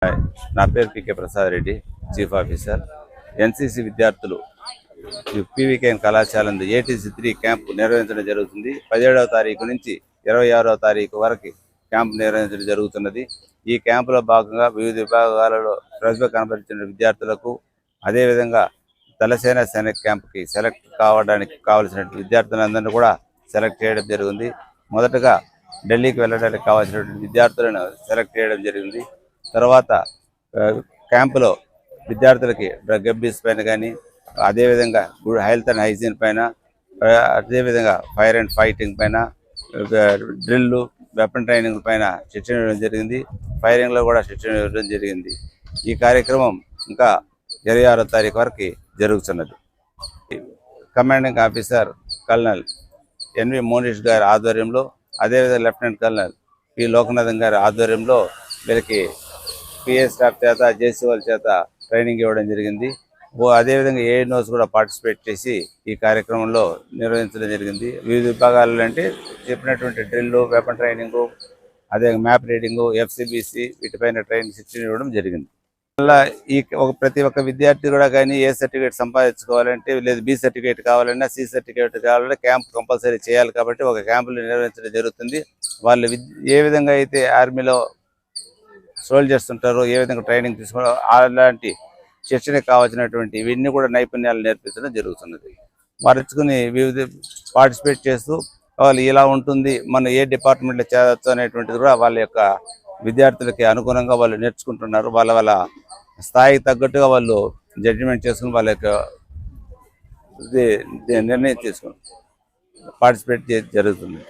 నా పేరు PK Prasad Reddy, chief officer. NCC విద్యార్థులు పీవీకేఎన్ కళాశాల ఏటీసీ 3 క్యాంపు నిర్వహించడం జరుగుతుంది. 17వ తారీఖు నుంచి 26వ తారీఖు వరకు క్యాంపు నిర్వహించడం జరుగుతున్నది. ఈ క్యాంపులో భాగంగా వివిధ విభాగాలలో ప్రతిభ కనబరిచిన విద్యార్థులకు, అదేవిధంగా తలసేన సైనిక్ క్యాంపుకి సెలెక్ట్ కావడానికి కావాల్సిన విద్యార్థులందరినీ కూడా సెలెక్ట్ చేయడం జరిగింది. మొదటగా ఢిల్లీకి వెళ్ళడానికి కావాల్సినటువంటి విద్యార్థులను సెలెక్ట్ చేయడం జరిగింది. తర్వాత క్యాంపులో విద్యార్థులకి డ్రగ్ అబ్యూస్ పైన కానీ, అదేవిధంగా గుడ్ హెల్త్ అండ్ హైజీన్ పైన, అదేవిధంగా ఫైర్ అండ్ ఫైటింగ్ పైన, డ్రిల్లు, వెపన్ ట్రైనింగ్ పైన శిక్షణ ఇవ్వడం జరిగింది. ఫైరింగ్లో కూడా శిక్షణ ఇవ్వడం జరిగింది. ఈ కార్యక్రమం ఇంకా 26వ తారీఖు వరకు జరుగుతున్నది. Commanding officer colonel NV Monish గారి ఆధ్వర్యంలో, అదేవిధంగా లెఫ్టినెంట్ కల్నల్ పి లోకనాథన్ గారి ఆధ్వర్యంలో వీళ్ళకి పిఏ స్టాఫ్ చేత, జేసీ వాళ్ళ చేత ట్రైనింగ్ ఇవ్వడం జరిగింది. అదేవిధంగా ఏఎన్ఓస్ కూడా పార్టిసిపేట్ చేసి ఈ కార్యక్రమంలో నిర్వహించడం జరిగింది. వివిధ విభాగాలలో అంటే చెప్పినటువంటి డ్రిల్లు, వెపన్ ట్రైనింగు, అదే మ్యాప్ రీడింగు, ఎఫ్సిబిసి వీటిపైన ట్రైనింగ్ శిక్షణ ఇవ్వడం జరిగింది. అలా ప్రతి ఒక్క విద్యార్థి కూడా కానీ ఏ సర్టిఫికేట్ సంపాదించుకోవాలంటే, లేదు బి సర్టిఫికేట్ కావాలన్నా, సి సర్టిఫికేట్ కావాలన్నా క్యాంప్ కంపల్సరీ చేయాలి. కాబట్టి ఒక క్యాంపులు నిర్వహించడం జరుగుతుంది. వాళ్ళు ఏ విధంగా అయితే ఆర్మీలో సోల్జర్స్ ఉంటారో, ఏ విధంగా ట్రైనింగ్ తీసుకోవడం, అలాంటి శిక్షణకు కావాల్సినటువంటి ఇవన్నీ కూడా నైపుణ్యాలు నేర్పించడం జరుగుతున్నది. మరచుకుని వివిధ పార్టిసిపేట్ చేస్తూ వాళ్ళు ఇలా ఉంటుంది, మనం ఏ డిపార్ట్మెంట్లో చేరవచ్చు అనేటువంటిది కూడా వాళ్ళ యొక్క విద్యార్థులకి అనుగుణంగా వాళ్ళు నేర్చుకుంటున్నారు. వాళ్ళ స్థాయికి తగ్గట్టుగా వాళ్ళు జడ్జిమెంట్ చేసుకుని వాళ్ళ యొక్క నిర్ణయం తీసుకుని పార్టిసిపేట్ జరుగుతుంది.